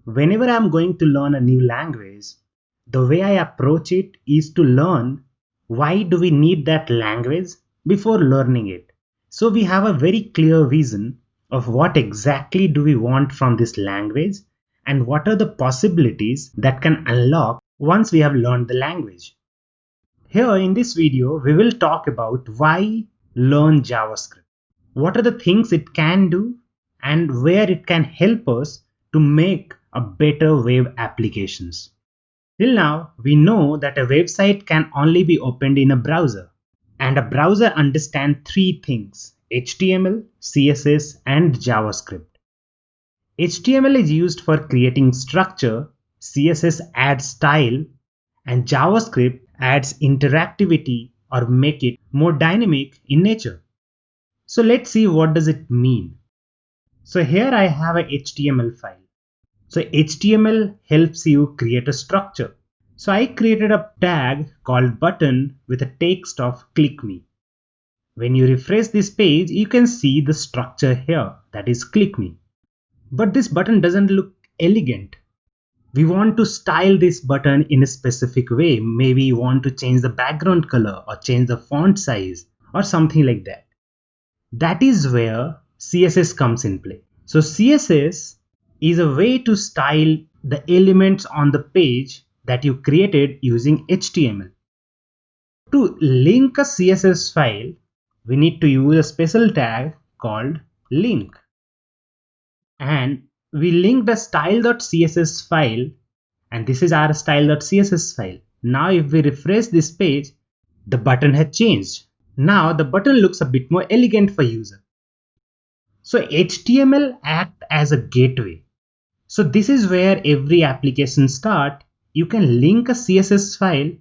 Whenever I'm going to learn a new language, the way I approach it is to learn why do we need that language before learning it. So we have a very clear vision of what exactly do we want from this language and what are the possibilities that can unlock once we have learned the language. Here in this video, we will talk about why learn JavaScript. What are the things it can do and where it can help us to make a better web applications. Till now, we know that a website can only be opened in a browser, and a browser understands three things: HTML, CSS, and JavaScript. HTML is used for creating structure, CSS adds style, and JavaScript adds interactivity or make it more dynamic in nature. So let's see what does it mean. So here I have a HTML file. So HTML helps you create a structure. So I created a tag called button with a text of click me. When you refresh this page, you can see the structure here, that is click me. But this button doesn't look elegant. We want to style this button in a specific way. Maybe you want to change the background color or change the font size or something like that. That is where CSS comes in play. So CSS is a way to style the elements on the page that you created using HTML. To link a CSS file, we need to use a special tag called link. And we linked a style.css file, and this is our style.css file. Now if we refresh this page, the button has changed. Now the button looks a bit more elegant for user. So HTML acts as a gateway. So this is where every application starts. You can link a CSS file,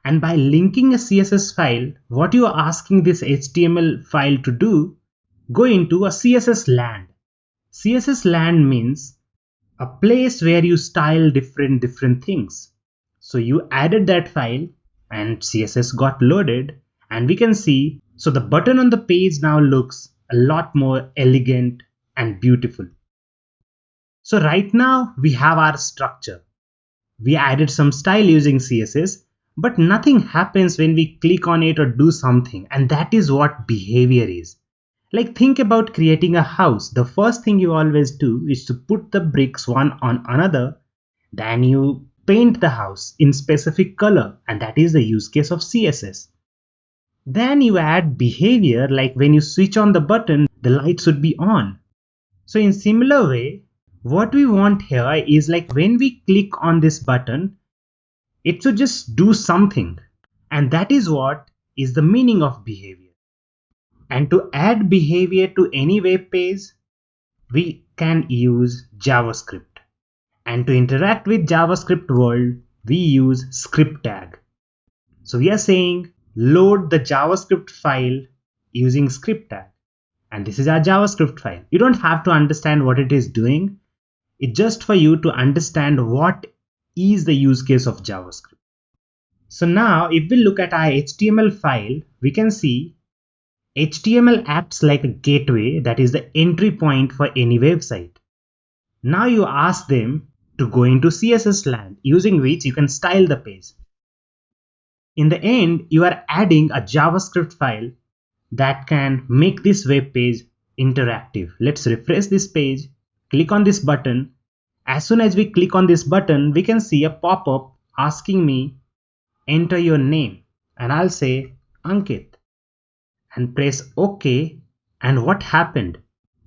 and by linking a CSS file, what you are asking this HTML file to do, go into a CSS land. CSS land means a place where you style different things. So you added that file and CSS got loaded, and we can see, so the button on the page now looks a lot more elegant and beautiful. So right now we have our structure. We added some style using CSS, but nothing happens when we click on it or do something, and that is what behavior is. Like think about creating a house. The first thing you always do is to put the bricks one on another, then you paint the house in specific color, and that is the use case of CSS. Then you add behavior, like when you switch on the button, the light should be on. So in similar way, what we want here is like when we click on this button, it should just do something. And that is what is the meaning of behavior. And to add behavior to any web page, we can use JavaScript. And to interact with JavaScript world, we use script tag. So we are saying load the JavaScript file using script tag. And this is our JavaScript file. You don't have to understand what it is doing. It's just for you to understand what is the use case of JavaScript. So now if we look at our HTML file, we can see HTML acts like a gateway, that is the entry point for any website. Now you ask them to go into CSS land, using which you can style the page. In the end, you are adding a JavaScript file that can make this web page interactive. Let's refresh this page, click on this button. As soon as we click on this button, we can see a pop-up asking me enter your name, and I'll say Ankit and press OK. And what happened?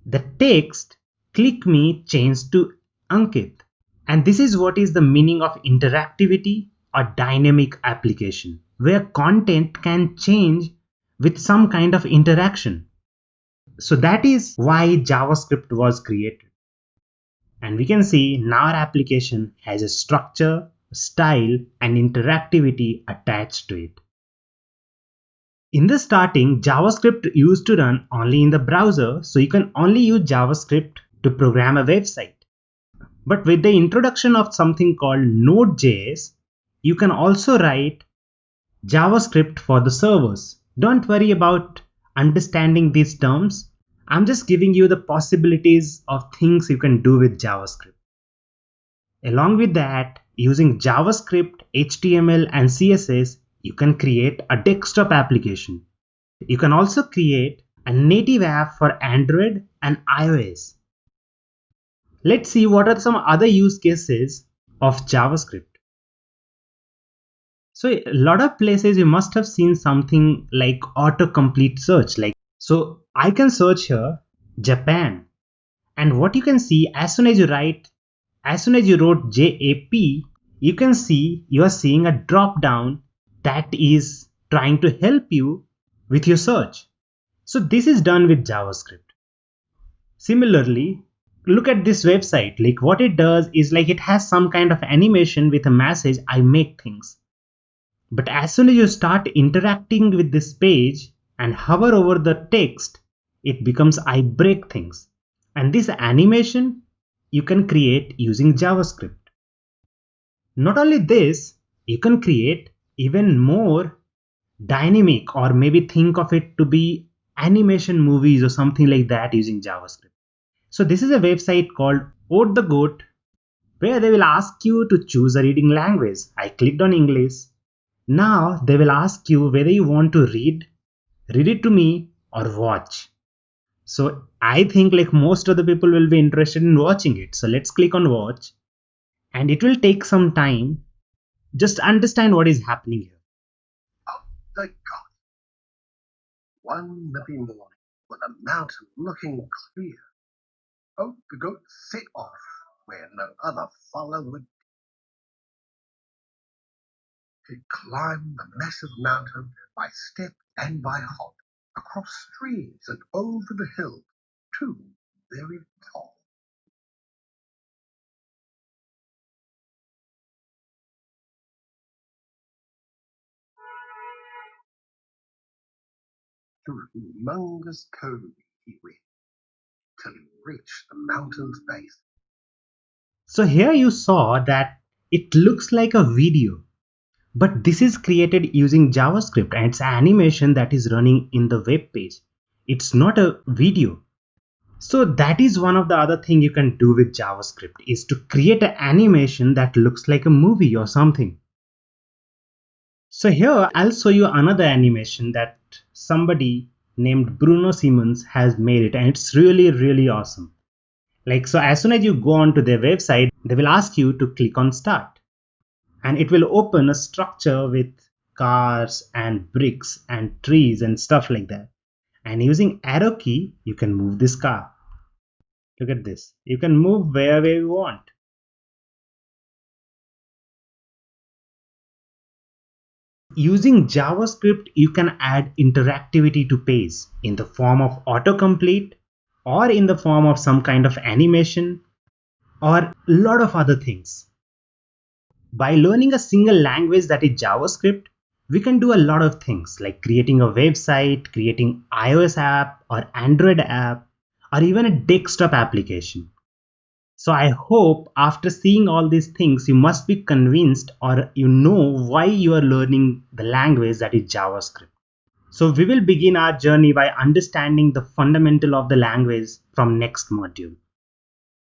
The text click me changed to Ankit. And this is what is the meaning of interactivity or dynamic application, where content can change with some kind of interaction. So that is why JavaScript was created. And we can see now our application has a structure, style, and interactivity attached to it. In the starting, JavaScript used to run only in the browser, so you can only use JavaScript to program a website. But with the introduction of something called Node.js, you can also write JavaScript for the servers. Don't worry about understanding these terms. I'm just giving you the possibilities of things you can do with JavaScript. Along with that, using JavaScript, HTML, and CSS, you can create a desktop application. You can also create a native app for Android and iOS. Let's see what are some other use cases of JavaScript. So a lot of places you must have seen something like autocomplete search. So I can search here Japan, and what you can see, as soon as you wrote JAP, you can see you are seeing a drop down that is trying to help you with your search. So this is done with JavaScript. Similarly, look at this website. Like what it does is like it has some kind of animation with a message, I make things. But as soon as you start interacting with this page and hover over the text, it becomes I break things. And this animation you can create using JavaScript. Not only this, you can create even more dynamic, or maybe think of it to be animation movies or something like that using JavaScript. So this is a website called Oat the Goat, where they will ask you to choose a reading language. I clicked on English. Now they will ask you whether you want to read it to me, or watch. So I think like most of the people will be interested in watching it. So let's click on watch, and it will take some time. Just understand what is happening here. Oh, thank God. One nippy morning, with the mountain looking clear, Oat the goat set off where no other follower would. He climbed the massive mountain by step and by hop, across streams and over the hill, to the very top. Through a humongous cove he went, till he reached the mountain's base. So here you saw that it looks like a video, but this is created using JavaScript, and it's an animation that is running in the web page. It's not a video. So that is one of the other thing you can do with JavaScript, is to create an animation that looks like a movie or something. So here I'll show you another animation that somebody named Bruno Simmons has made it, and it's really awesome. Like, so as soon as you go onto their website, they will ask you to click on start, and it will open a structure with cars and bricks and trees and stuff like that. And using arrow key, you can move this car. Look at this. You can move wherever you want. Using JavaScript, you can add interactivity to page in the form of autocomplete, or in the form of some kind of animation, or a lot of other things. By learning a single language, that is JavaScript, we can do a lot of things like creating a website, creating iOS app or Android app, or even a desktop application. So I hope after seeing all these things, you must be convinced, or you know why you are learning the language that is JavaScript. So we will begin our journey by understanding the fundamental of the language from next module.